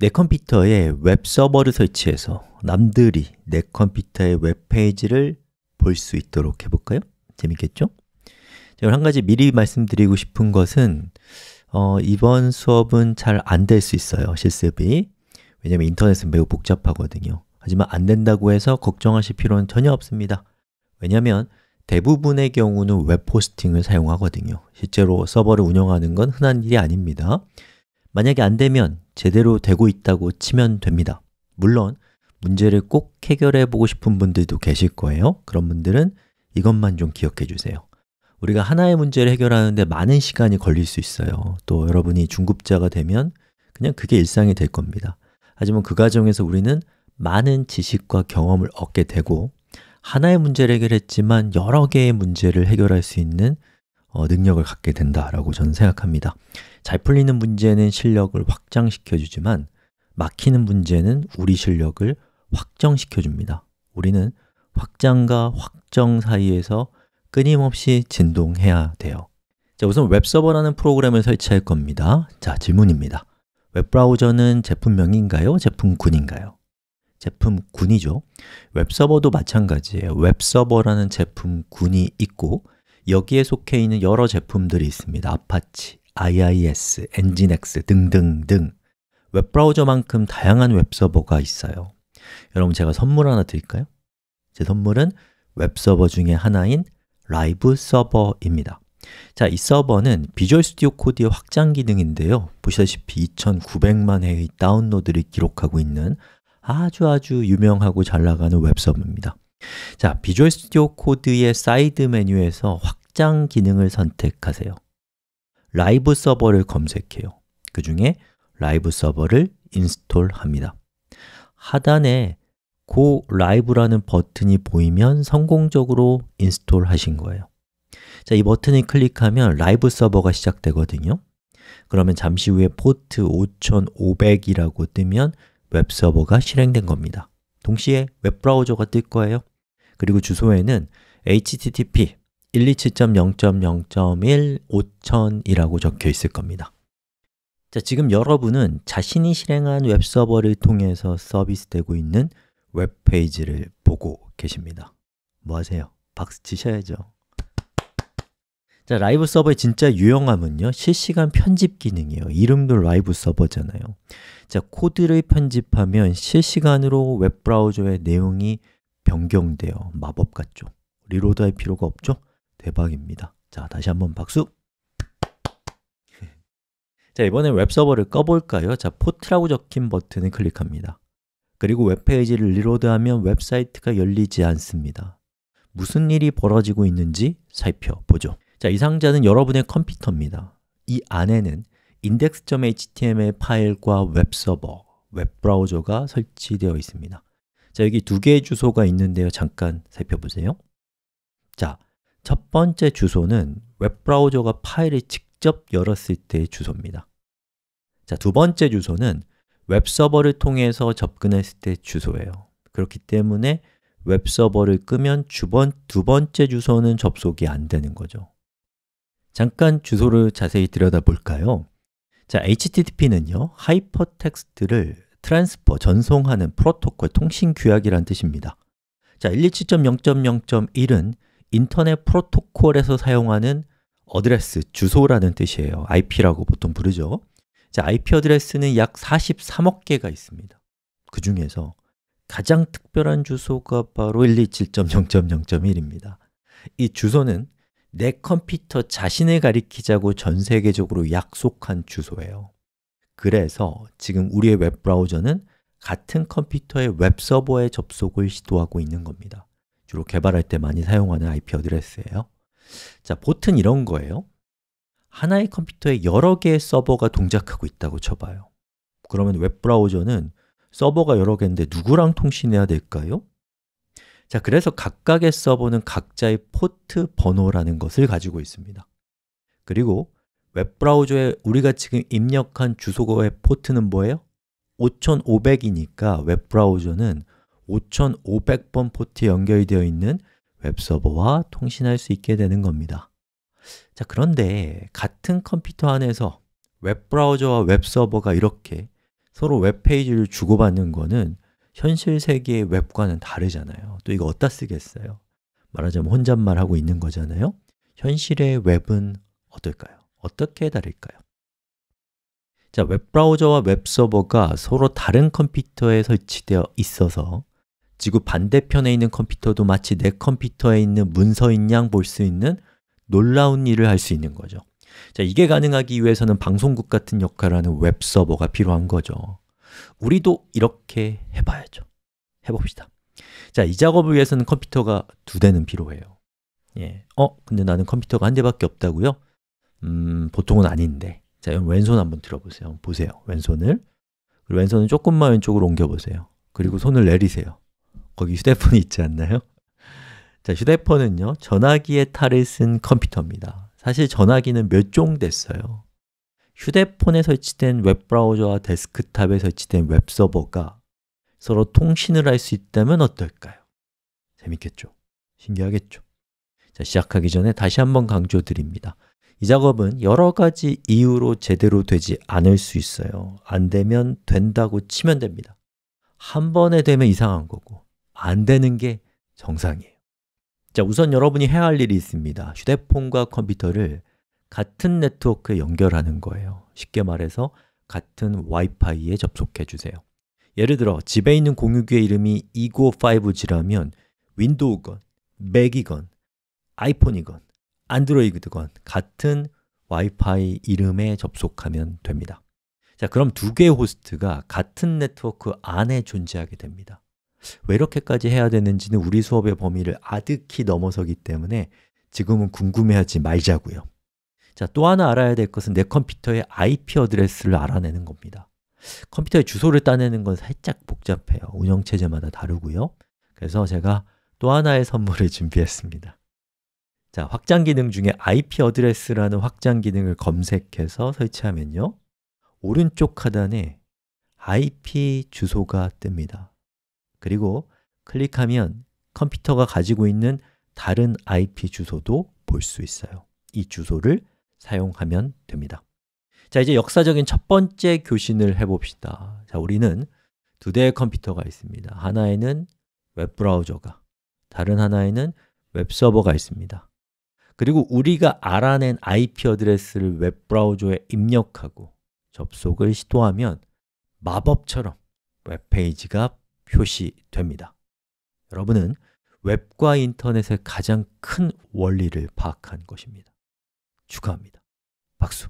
내 컴퓨터에 웹서버를 설치해서 남들이 내 컴퓨터의 웹페이지를 볼 수 있도록 해볼까요? 재밌겠죠? 자, 한 가지 미리 말씀드리고 싶은 것은 이번 수업은 잘 안 될 수 있어요, 실습이. 왜냐하면 인터넷은 매우 복잡하거든요. 하지만 안 된다고 해서 걱정하실 필요는 전혀 없습니다. 왜냐하면 대부분의 경우는 웹 호스팅을 사용하거든요. 실제로 서버를 운영하는 건 흔한 일이 아닙니다. 만약에 안 되면 제대로 되고 있다고 치면 됩니다. 물론 문제를 꼭 해결해 보고 싶은 분들도 계실 거예요. 그런 분들은 이것만 좀 기억해 주세요. 우리가 하나의 문제를 해결하는데 많은 시간이 걸릴 수 있어요. 또 여러분이 중급자가 되면 그냥 그게 일상이 될 겁니다. 하지만 그 과정에서 우리는 많은 지식과 경험을 얻게 되고 하나의 문제를 해결했지만 여러 개의 문제를 해결할 수 있는 능력을 갖게 된다라고 저는 생각합니다. 잘 풀리는 문제는 실력을 확장시켜 주지만 막히는 문제는 우리 실력을 확정시켜 줍니다. 우리는 확장과 확정 사이에서 끊임없이 진동해야 돼요. 자, 우선 웹서버라는 프로그램을 설치할 겁니다. 자, 질문입니다. 웹브라우저는 제품명인가요? 제품군인가요? 제품군이죠. 웹서버도 마찬가지예요. 웹서버라는 제품군이 있고 여기에 속해 있는 여러 제품들이 있습니다. 아파치, IIS, 엔진엑스 등등등. 웹브라우저만큼 다양한 웹서버가 있어요. 여러분, 제가 선물 하나 드릴까요? 제 선물은 웹서버 중에 하나인 라이브 서버입니다. 자, 이 서버는 비주얼 스튜디오 코드의 확장 기능인데요. 보시다시피 2900만 회의 다운로드를 기록하고 있는 아주 유명하고 잘 나가는 웹서버입니다. 자, 비주얼 스튜디오 코드의 사이드 메뉴에서 확장 기능을 선택하세요. 라이브 서버를 검색해요. 그 중에 라이브 서버를 인스톨합니다. 하단에 고 라이브라는 버튼이 보이면 성공적으로 인스톨 하신 거예요. 자, 이 버튼을 클릭하면 라이브 서버가 시작되거든요. 그러면 잠시 후에 포트 5500이라고 뜨면 웹서버가 실행된 겁니다. 동시에 웹브라우저가 뜰 거예요. 그리고 주소에는 http 127.0.0.1 5000이라고 적혀 있을 겁니다. 자, 지금 여러분은 자신이 실행한 웹서버를 통해서 서비스되고 있는 웹페이지를 보고 계십니다. 뭐 하세요? 박수 치셔야죠. 자, 라이브 서버의 진짜 유용함은요, 실시간 편집 기능이에요. 이름도 라이브 서버잖아요. 자, 코드를 편집하면 실시간으로 웹브라우저의 내용이 변경돼요. 마법 같죠? 리로드 할 필요가 없죠? 대박입니다. 자, 다시 한번 박수! 자, 이번엔 웹서버를 꺼볼까요? 자, 포트라고 적힌 버튼을 클릭합니다. 그리고 웹페이지를 리로드하면 웹사이트가 열리지 않습니다. 무슨 일이 벌어지고 있는지 살펴보죠. 자, 이 상자는 여러분의 컴퓨터입니다. 이 안에는 index.html 파일과 웹서버, 웹브라우저가 설치되어 있습니다. 자, 여기 두 개의 주소가 있는데요. 잠깐 살펴보세요. 자, 첫 번째 주소는 웹브라우저가 파일을 직접 열었을 때의 주소입니다. 자, 두 번째 주소는 웹서버를 통해서 접근했을 때의 주소예요. 그렇기 때문에 웹서버를 끄면 두 번째 주소는 접속이 안 되는 거죠. 잠깐 주소를 자세히 들여다볼까요? 자, HTTP는요, 하이퍼텍스트를 트랜스퍼, 전송하는 프로토콜, 통신 규약이란 뜻입니다. 자, 127.0.0.1은 인터넷 프로토콜에서 사용하는 어드레스, 주소라는 뜻이에요. IP라고 보통 부르죠. 자, IP 어드레스는 약 43억 개가 있습니다. 그 중에서 가장 특별한 주소가 바로 127.0.0.1입니다. 이 주소는 내 컴퓨터 자신을 가리키자고 전 세계적으로 약속한 주소예요. 그래서 지금 우리의 웹브라우저는 같은 컴퓨터의 웹서버에 접속을 시도하고 있는 겁니다. 주로 개발할 때 많이 사용하는 IP 어드레스예요. 자, 보트는 이런 거예요. 하나의 컴퓨터에 여러 개의 서버가 동작하고 있다고 쳐봐요. 그러면 웹브라우저는 서버가 여러 개인데 누구랑 통신해야 될까요? 자, 그래서 각각의 서버는 각자의 포트 번호라는 것을 가지고 있습니다. 그리고 웹브라우저에 우리가 지금 입력한 주소의 포트는 뭐예요? 5500이니까 웹브라우저는 5500번 포트에 연결되어 있는 웹서버와 통신할 수 있게 되는 겁니다. 자, 그런데 같은 컴퓨터 안에서 웹브라우저와 웹서버가 이렇게 서로 웹페이지를 주고받는 거는 현실 세계의 웹과는 다르잖아요. 또 이거 어디다 쓰겠어요? 말하자면 혼잣말하고 있는 거잖아요. 현실의 웹은 어떨까요? 어떻게 다를까요? 자, 웹브라우저와 웹서버가 서로 다른 컴퓨터에 설치되어 있어서 지구 반대편에 있는 컴퓨터도 마치 내 컴퓨터에 있는 문서인 양 볼 수 있는 놀라운 일을 할 수 있는 거죠. 자, 이게 가능하기 위해서는 방송국 같은 역할을 하는 웹서버가 필요한 거죠. 우리도 이렇게 해봐야죠. 해봅시다. 자, 이 작업을 위해서는 컴퓨터가 2대는 필요해요. 예. 근데 나는 컴퓨터가 1대밖에 없다고요? 보통은 아닌데. 자, 여러분 왼손 한번 들어보세요. 보세요. 왼손을. 그리고 왼손을 조금만 왼쪽으로 옮겨보세요. 그리고 손을 내리세요. 거기 휴대폰이 있지 않나요? 자, 휴대폰은요, 전화기의 탈을 쓴 컴퓨터입니다. 사실 전화기는 몇 종 됐어요. 휴대폰에 설치된 웹브라우저와 데스크탑에 설치된 웹서버가 서로 통신을 할 수 있다면 어떨까요? 재밌겠죠? 신기하겠죠? 자, 시작하기 전에 다시 한번 강조드립니다. 이 작업은 여러 가지 이유로 제대로 되지 않을 수 있어요. 안 되면 된다고 치면 됩니다. 한 번에 되면 이상한 거고 안 되는 게 정상이에요. 자, 우선 여러분이 해야 할 일이 있습니다. 휴대폰과 컴퓨터를 같은 네트워크에 연결하는 거예요. 쉽게 말해서 같은 와이파이에 접속해 주세요. 예를 들어 집에 있는 공유기의 이름이 295G라면 윈도우건, 맥이건, 아이폰이건, 안드로이드건 같은 와이파이 이름에 접속하면 됩니다. 자, 그럼 2개의 호스트가 같은 네트워크 안에 존재하게 됩니다. 왜 이렇게까지 해야 되는지는 우리 수업의 범위를 아득히 넘어서기 때문에 지금은 궁금해하지 말자고요. 자, 또 하나 알아야 될 것은 내 컴퓨터의 IP 어드레스를 알아내는 겁니다. 컴퓨터의 주소를 따내는 건 살짝 복잡해요. 운영체제마다 다르고요. 그래서 제가 또 하나의 선물을 준비했습니다. 자, 확장 기능 중에 IP 어드레스라는 확장 기능을 검색해서 설치하면요, 오른쪽 하단에 IP 주소가 뜹니다. 그리고 클릭하면 컴퓨터가 가지고 있는 다른 IP 주소도 볼 수 있어요. 이 주소를 사용하면 됩니다. 자, 이제 역사적인 첫 번째 교신을 해봅시다. 자, 우리는 2대의 컴퓨터가 있습니다. 하나에는 웹브라우저가, 다른 하나에는 웹서버가 있습니다. 그리고 우리가 알아낸 IP 어드레스를 웹브라우저에 입력하고 접속을 시도하면 마법처럼 웹페이지가 표시됩니다. 여러분은 웹과 인터넷의 가장 큰 원리를 파악한 것입니다. 축하합니다. 박수!